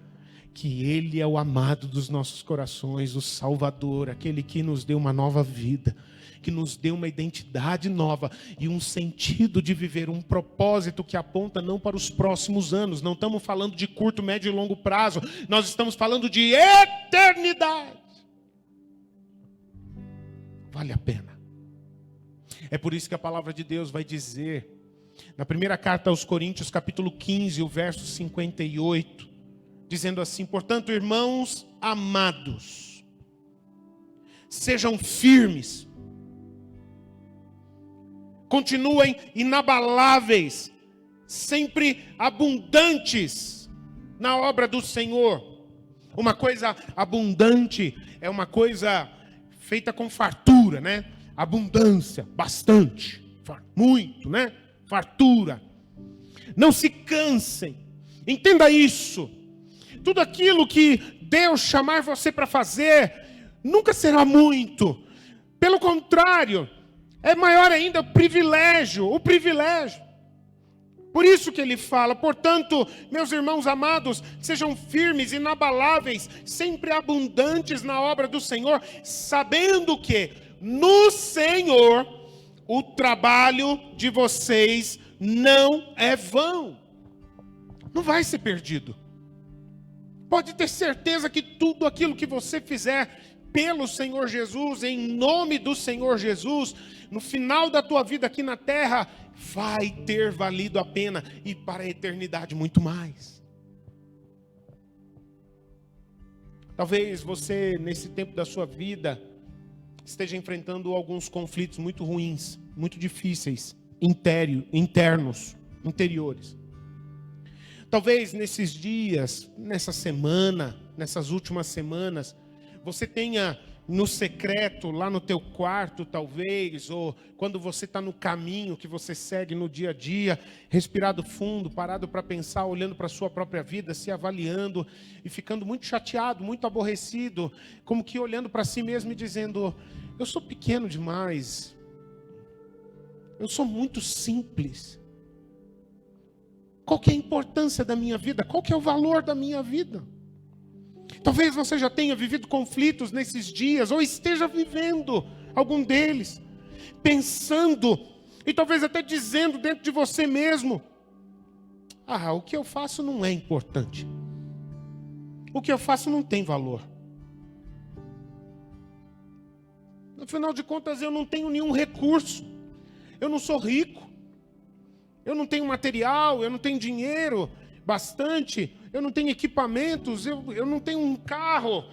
[SPEAKER 1] que Ele é o amado dos nossos corações, o Salvador, aquele que nos deu uma nova vida, que nos deu uma identidade nova e um sentido de viver, um propósito que aponta não para os próximos anos. Não estamos falando de curto, médio e longo prazo, nós estamos falando de eternidade. Vale a pena. É por isso que a palavra de Deus vai dizer, na primeira carta aos Coríntios, capítulo 15, o verso 58, dizendo assim: portanto, irmãos amados, sejam firmes, continuem inabaláveis, sempre abundantes na obra do Senhor. Uma coisa abundante é uma coisa feita com fartura, né? Abundância, bastante, muito, né? Fartura. Não se cansem. Entenda isso. Tudo aquilo que Deus chamar você para fazer nunca será muito. Pelo contrário, é maior ainda o privilégio. Por isso que ele fala: portanto, meus irmãos amados, sejam firmes, inabaláveis, sempre abundantes na obra do Senhor, sabendo que no Senhor o trabalho de vocês não é vão. Não vai ser perdido. Pode ter certeza que tudo aquilo que você fizer pelo Senhor Jesus, em nome do Senhor Jesus, no final da tua vida aqui na terra, vai ter valido a pena, e para a eternidade muito mais. Talvez você, nesse tempo da sua vida, esteja enfrentando alguns conflitos muito ruins, muito difíceis, internos, interiores. Talvez nesses dias, nessa semana, nessas últimas semanas, você tenha no secreto, lá no teu quarto talvez, ou quando você está no caminho que você segue no dia a dia, respirado fundo, parado para pensar, olhando para a sua própria vida, se avaliando e ficando muito chateado, muito aborrecido, como que olhando para si mesmo e dizendo: eu sou pequeno demais, eu sou muito simples. Qual que é a importância da minha vida? Qual que é o valor da minha vida? Talvez você já tenha vivido conflitos nesses dias, ou esteja vivendo algum deles, pensando, e talvez até dizendo dentro de você mesmo: o que eu faço não é importante. O que eu faço não tem valor. Afinal de contas, eu não tenho nenhum recurso. Eu não sou rico. Eu não tenho material, eu não tenho dinheiro bastante, eu não tenho equipamentos, eu não tenho um carro,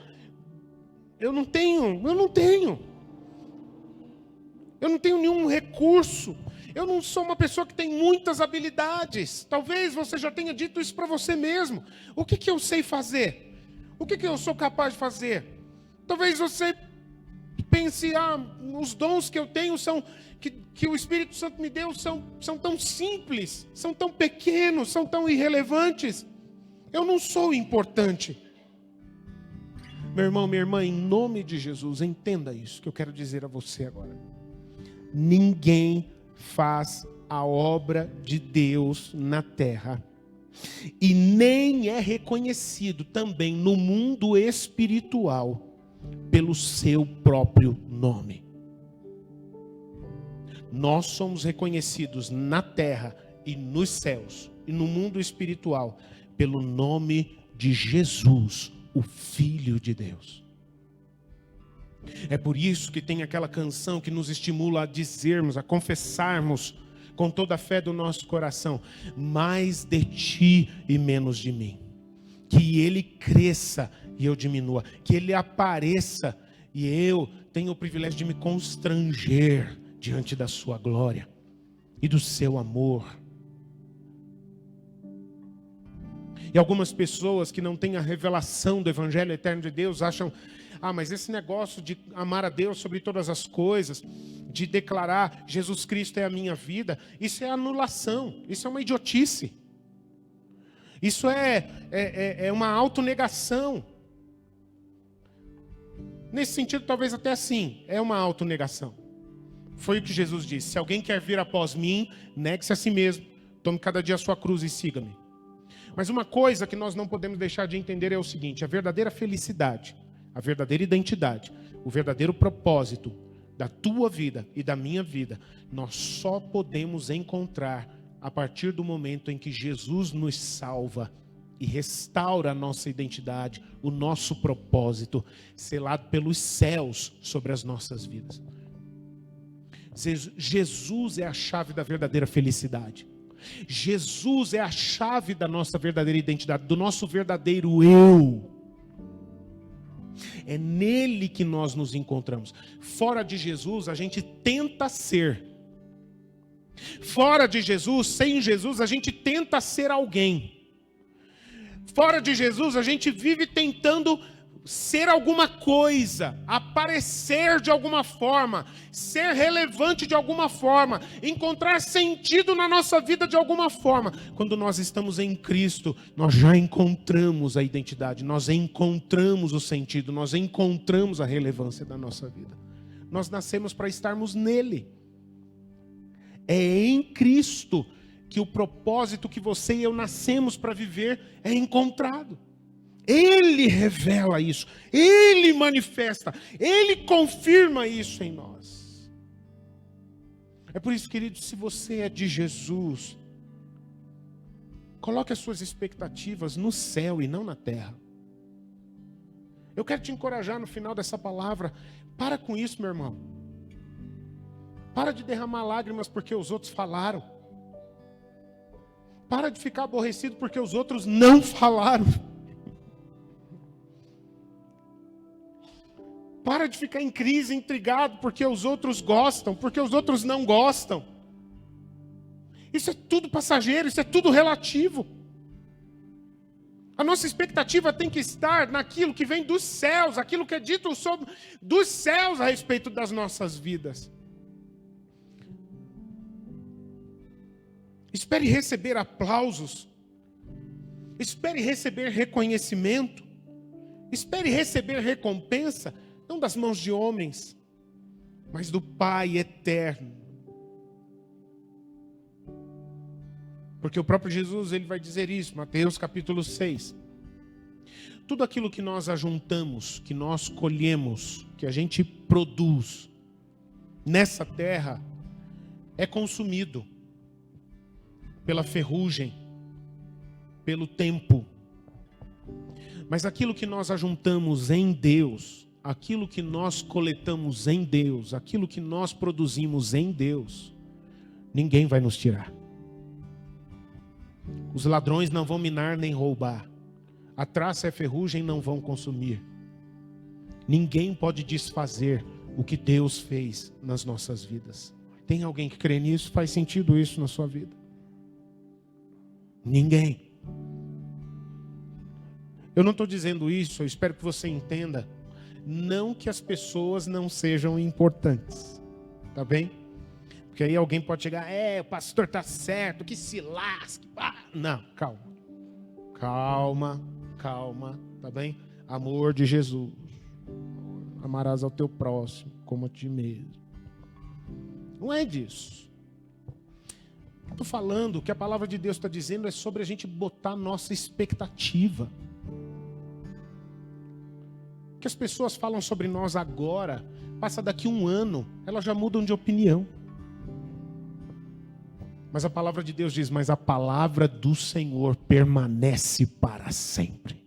[SPEAKER 1] eu não tenho nenhum recurso, Eu não sou uma pessoa que tem muitas habilidades. Talvez você já tenha dito isso para você mesmo. O que eu sei fazer? O que eu sou capaz de fazer? Talvez você pense, os dons que eu tenho que o Espírito Santo me deu são tão simples, são tão pequenos, são tão irrelevantes. Eu não sou importante. Meu irmão, minha irmã, em nome de Jesus, entenda isso que eu quero dizer a você agora. Ninguém faz a obra de Deus na terra e nem é reconhecido também no mundo espiritual pelo seu próprio nome. Nós somos reconhecidos na terra e nos céus e no mundo espiritual pelo nome de Jesus, o Filho de Deus. É por isso que tem aquela canção que nos estimula a dizermos, a confessarmos com toda a fé do nosso coração: mais de ti e menos de mim. Que ele cresça e eu diminua, que ele apareça e eu tenho o privilégio de me constranger diante da sua glória e do seu amor. E algumas pessoas que não têm a revelação do Evangelho eterno de Deus acham, mas esse negócio de amar a Deus sobre todas as coisas, de declarar Jesus Cristo é a minha vida, isso é anulação, isso é uma idiotice. Isso é uma autonegação. Nesse sentido, talvez até assim, é uma autonegação. Foi o que Jesus disse: se alguém quer vir após mim, negue-se a si mesmo, tome cada dia a sua cruz e siga-me. Mas uma coisa que nós não podemos deixar de entender é o seguinte: a verdadeira felicidade, a verdadeira identidade, o verdadeiro propósito da tua vida e da minha vida, nós só podemos encontrar a partir do momento em que Jesus nos salva e restaura a nossa identidade, o nosso propósito, selado pelos céus sobre as nossas vidas. Jesus é a chave da verdadeira felicidade. Jesus é a chave da nossa verdadeira identidade, do nosso verdadeiro eu. É nele que nós nos encontramos. Fora de Jesus, a gente tenta ser. Fora de Jesus, sem Jesus, a gente tenta ser alguém. Fora de Jesus, a gente vive tentando ser alguma coisa, aparecer de alguma forma, ser relevante de alguma forma, encontrar sentido na nossa vida de alguma forma. Quando nós estamos em Cristo, nós já encontramos a identidade, nós encontramos o sentido, nós encontramos a relevância da nossa vida. Nós nascemos para estarmos nele. É em Cristo que o propósito que você e eu nascemos para viver é encontrado. Ele revela isso, Ele manifesta, Ele confirma isso em nós. É por isso, querido, se você é de Jesus, coloque as suas expectativas no céu e não na terra. Eu quero te encorajar no final dessa palavra: para com isso, meu irmão. Para de derramar lágrimas porque os outros falaram. Para de ficar aborrecido porque os outros não falaram. Para de ficar em crise, intrigado, porque os outros gostam, porque os outros não gostam. Isso é tudo passageiro, isso é tudo relativo. A nossa expectativa tem que estar naquilo que vem dos céus, aquilo que é dito dos céus a respeito das nossas vidas. Espere receber aplausos, espere receber reconhecimento, espere receber recompensa, não das mãos de homens, mas do Pai eterno. Porque o próprio Jesus, ele vai dizer isso, Mateus capítulo 6. Tudo aquilo que nós ajuntamos, que nós colhemos, que a gente produz nessa terra, é consumido pela ferrugem, pelo tempo. Mas aquilo que nós ajuntamos em Deus, aquilo que nós coletamos em Deus, aquilo que nós produzimos em Deus, ninguém vai nos tirar. Os ladrões não vão minar nem roubar. A traça e a ferrugem não vão consumir. Ninguém pode desfazer o que Deus fez nas nossas vidas. Tem alguém que crê nisso? Faz sentido isso na sua vida? Ninguém. Eu não estou dizendo isso, eu espero que você entenda. Não que as pessoas não sejam importantes. Tá bem? Porque aí alguém pode chegar, o pastor está certo, que se lasque. Não, calma. Calma, tá bem? Amor de Jesus. Amarás ao teu próximo como a ti mesmo. Não é disso. Estou falando, o que a palavra de Deus está dizendo é sobre a gente botar nossa expectativa. O que as pessoas falam sobre nós agora, passa daqui 1 ano, elas já mudam de opinião. Mas a palavra de Deus diz, mas a palavra do Senhor permanece para sempre.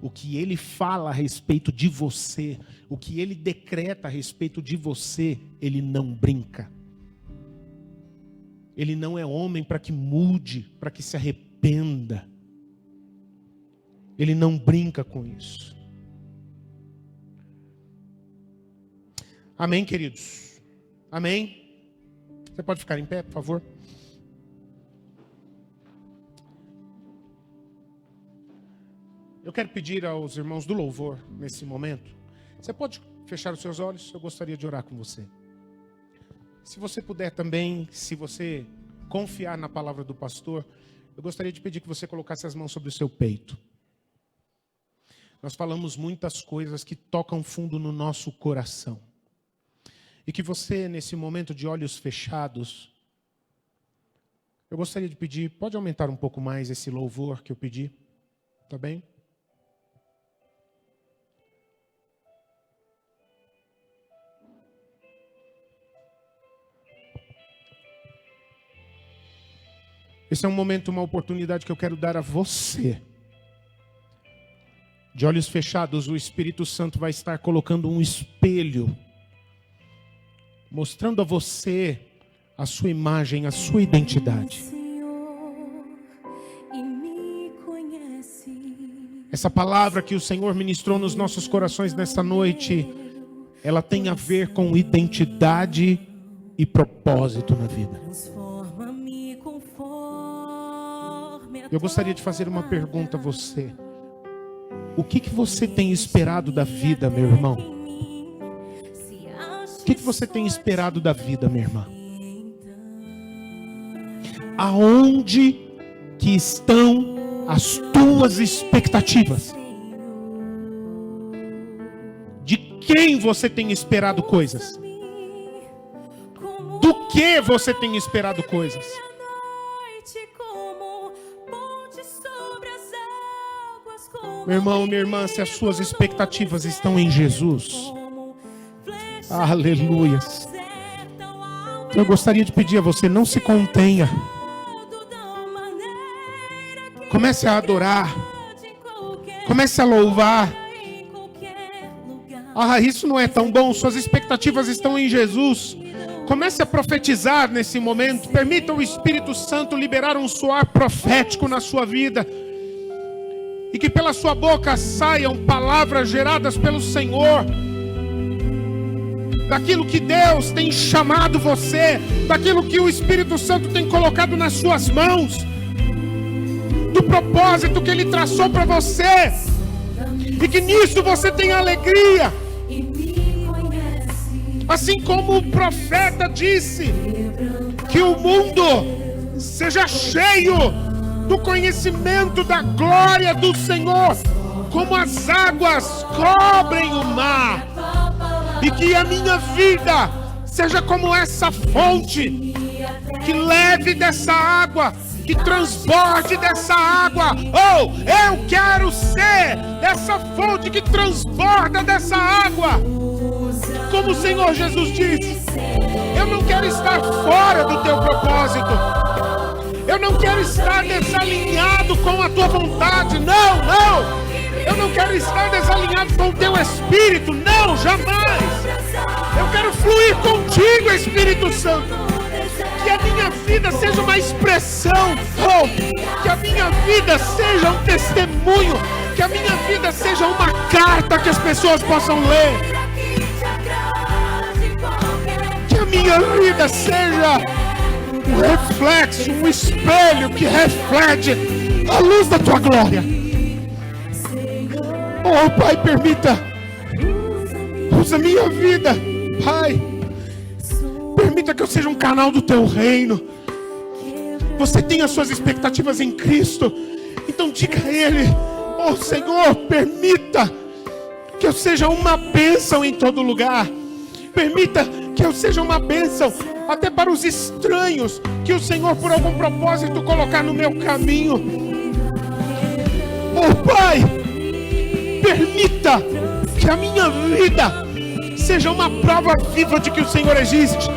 [SPEAKER 1] O que Ele fala a respeito de você, o que Ele decreta a respeito de você, Ele não brinca. Ele não é homem para que mude, para que se arrependa. Ele não brinca com isso. Amém, queridos? Amém? Você pode ficar em pé, por favor? Eu quero pedir aos irmãos do louvor, nesse momento, você pode fechar os seus olhos? Eu gostaria de orar com você. Se você puder também, se você confiar na palavra do pastor, eu gostaria de pedir que você colocasse as mãos sobre o seu peito. Nós falamos muitas coisas que tocam fundo no nosso coração. E que você, nesse momento de olhos fechados, eu gostaria de pedir, pode aumentar um pouco mais esse louvor que eu pedi? Tá bem? Esse é um momento, uma oportunidade que eu quero dar a você. De olhos fechados, o Espírito Santo vai estar colocando um espelho, mostrando a você a sua imagem, a sua identidade. Essa palavra que o Senhor ministrou nos nossos corações nesta noite, ela tem a ver com identidade e propósito na vida. Eu gostaria de fazer uma pergunta a você. O que você tem esperado da vida, meu irmão? O que você tem esperado da vida, minha irmã? Aonde que estão as tuas expectativas? De quem você tem esperado coisas? Do que você tem esperado coisas? Meu irmão, minha irmã, se as suas expectativas estão em Jesus, aleluias. Eu gostaria de pedir a você, não se contenha. Comece a adorar. Comece a louvar. Isso não é tão bom. Suas expectativas estão em Jesus. Comece a profetizar nesse momento. Permita o Espírito Santo liberar um soar profético na sua vida. E que pela sua boca saiam palavras geradas pelo Senhor. Daquilo que Deus tem chamado você. Daquilo que o Espírito Santo tem colocado nas suas mãos. Do propósito que Ele traçou para você. E que nisso você tenha alegria. Assim como o profeta disse, que o mundo seja cheio do conhecimento da glória do Senhor, como as águas cobrem o mar. E que a minha vida seja como essa fonte, que leve dessa água, que transborde dessa água. Eu quero ser essa fonte que transborda dessa água. Como o Senhor Jesus disse, eu não quero estar fora do teu propósito. Eu não quero estar desalinhado com a tua vontade. Não. Eu não quero estar desalinhado com o teu Espírito. Não, jamais. Eu quero fluir contigo, Espírito Santo. Que a minha vida seja uma expressão. Que a minha vida seja um testemunho. Que a minha vida seja uma carta que as pessoas possam ler. Que a minha minha vida seja um reflexo, um espelho que reflete a luz da tua glória. Oh, Pai, permita, usa minha vida, Pai. Permita que eu seja um canal do teu reino. Você tem as suas expectativas em Cristo, então diga a Ele: oh Senhor, permita que eu seja uma bênção em todo lugar. Permita que eu seja uma bênção até para os estranhos que o Senhor por algum propósito colocar no meu caminho. Oh Pai, permita que a minha vida seja uma prova viva de que o Senhor existe.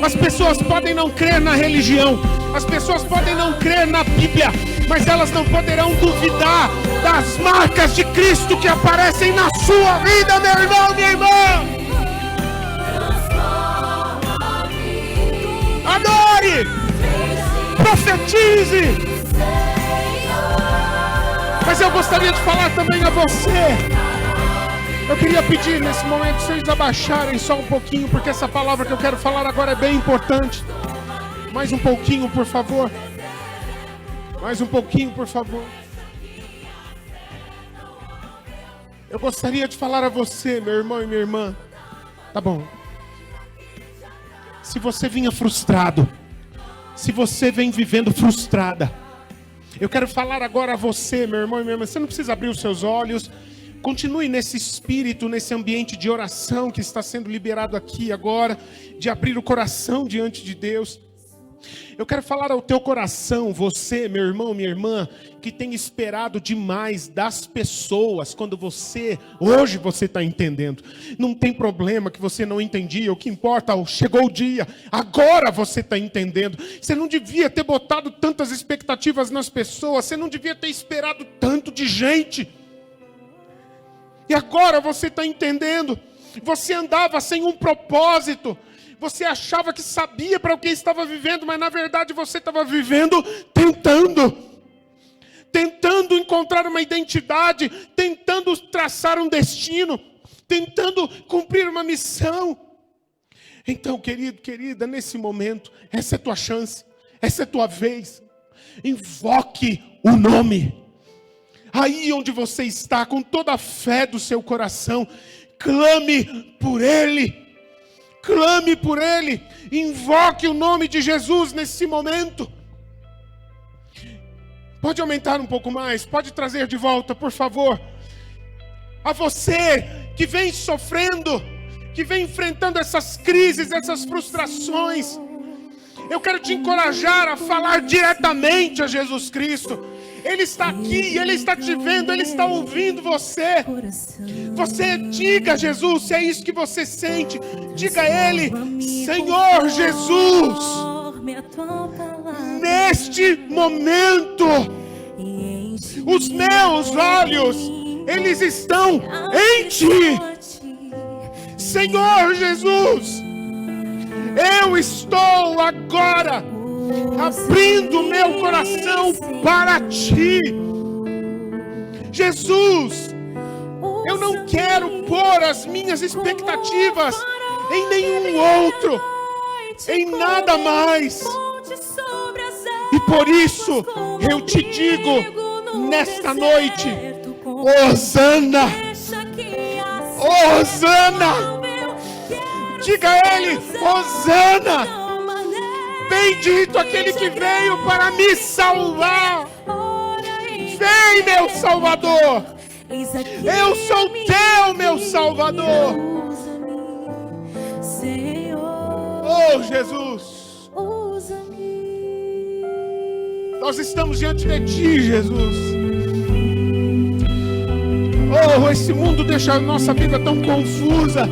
[SPEAKER 1] As pessoas podem não crer na religião, as pessoas podem não crer na Bíblia, mas elas não poderão duvidar das marcas de Cristo que aparecem na sua vida, meu irmão, minha irmã. Adore, profetize. Mas eu gostaria de falar também a você. Eu queria pedir nesse momento vocês abaixarem só um pouquinho, porque essa palavra que eu quero falar agora é bem importante. Mais um pouquinho, por favor. Mais um pouquinho, por favor. Eu gostaria de falar a você, meu irmão e minha irmã. Tá bom. Se você vinha frustrado, se você vem vivendo frustrada, eu quero falar agora a você, meu irmão e minha irmã. Você não precisa abrir os seus olhos. Continue nesse espírito, nesse ambiente de oração que está sendo liberado aqui agora, de abrir o coração diante de Deus. Eu quero falar ao teu coração, você, meu irmão, minha irmã, que tem esperado demais das pessoas, quando hoje você está entendendo. Não tem problema que você não entendia, o que importa, chegou o dia, agora você está entendendo. Você não devia ter botado tantas expectativas nas pessoas, você não devia ter esperado tanto de gente. E agora você está entendendo. Você andava sem um propósito. Você achava que sabia para o que estava vivendo, mas na verdade você estava vivendo tentando encontrar uma identidade, tentando traçar um destino, tentando cumprir uma missão. Então, querido, querida, nesse momento, essa é a tua chance, essa é a tua vez. Invoque o nome. Aí onde você está, com toda a fé do seu coração, clame por Ele. Clame por Ele. Invoque o nome de Jesus nesse momento. Pode aumentar um pouco mais, pode trazer de volta, por favor. A você que vem sofrendo, que vem enfrentando essas crises, essas frustrações, eu quero te encorajar a falar diretamente a Jesus Cristo. Ele está aqui, Ele está te vendo, Ele está ouvindo você. Você diga a Jesus, se é isso que você sente. Diga a Ele: Senhor Jesus, neste momento, os meus olhos, eles estão em Ti. Senhor Jesus, eu estou agora abrindo meu coração para Ti. Jesus, eu não quero pôr as minhas expectativas em nenhum outro, em nada mais. E por isso eu te digo nesta noite: Hosana, Hosana. Diga a Ele: Hosana. Bendito aquele que veio para me salvar. Vem, meu Salvador. Eu sou teu, meu Salvador. Oh, Jesus, nós estamos diante de Ti, Jesus. Oh, esse mundo deixa a nossa vida tão confusa.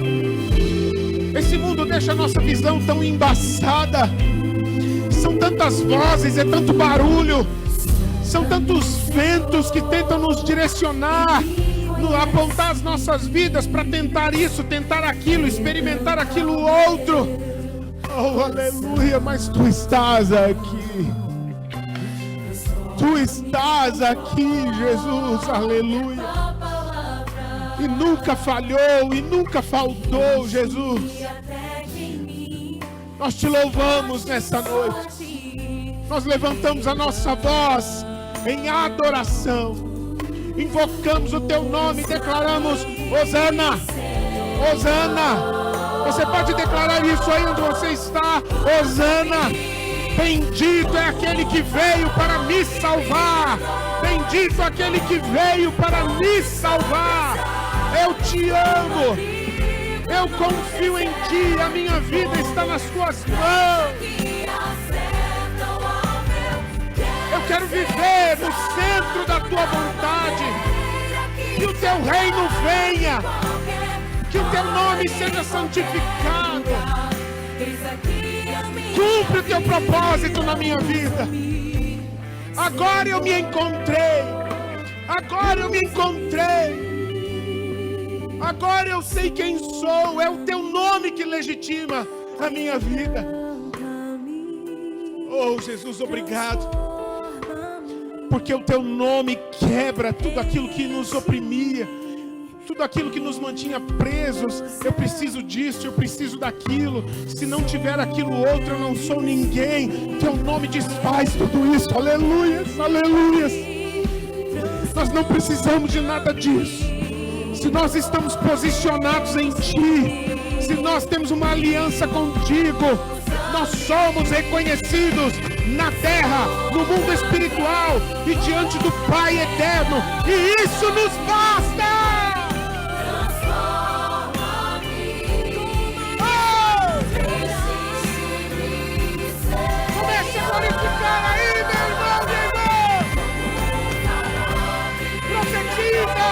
[SPEAKER 1] Esse mundo deixa a nossa visão tão embaçada. São tantas vozes, é tanto barulho, são tantos ventos que tentam nos direcionar, apontar as nossas vidas para tentar isso, tentar aquilo, experimentar aquilo outro. Oh, aleluia, mas Tu estás aqui. Tu estás aqui, Jesus, aleluia. E nunca falhou, e nunca faltou, Jesus. Nós te louvamos nessa noite. Nós levantamos a nossa voz em adoração. Invocamos o teu nome e declaramos: Hosana, Hosana. Você pode declarar isso aí onde você está. Hosana. Bendito é aquele que veio para me salvar. Bendito é aquele que veio para me salvar. Eu te amo. Eu confio em ti. A minha vida está nas tuas mãos. Eu quero viver no centro da tua vontade. Que o teu reino venha. Que o teu nome seja santificado. Cumpre o teu propósito na minha vida. Agora eu me encontrei. Agora eu me encontrei. Agora eu sei quem sou. É o teu nome que legitima a minha vida. Oh, Jesus, obrigado. Porque o teu nome quebra tudo aquilo que nos oprimia, tudo aquilo que nos mantinha presos. Eu preciso disso, eu preciso daquilo. Se não tiver aquilo outro, eu não sou ninguém. Teu nome desfaz tudo isso. Aleluias, aleluias. Nós não precisamos de nada disso. Se nós estamos posicionados em ti, se nós temos uma aliança contigo, nós somos reconhecidos na terra, no mundo espiritual e diante do Pai eterno, e isso nos basta. Comece a glorificar aí, meu irmão, minha irmã. Profetiza.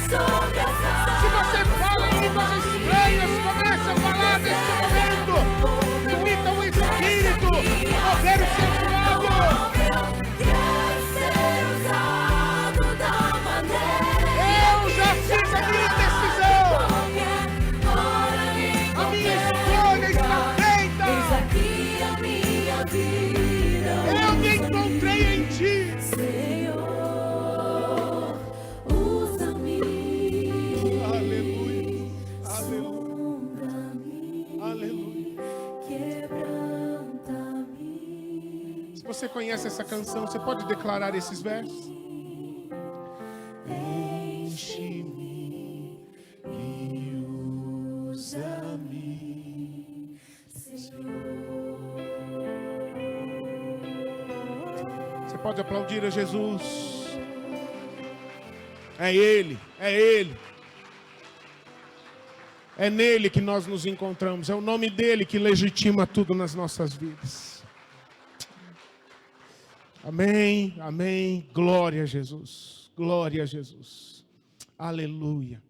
[SPEAKER 1] Se você fala em línguas estranhas, comece a falar nesse momento. Permita o Espírito mover o seu lado. Eu já fiz a minha decisão. A minha escolha está feita. Eu me encontrei em ti. Você conhece essa canção? Você pode declarar esses versos? Enche-me e usa-me, Senhor. Você pode aplaudir a Jesus. É Ele, é Ele. É nele que nós nos encontramos. É o nome dele que legitima tudo nas nossas vidas. Amém, amém. Glória a Jesus. Glória a Jesus. Aleluia.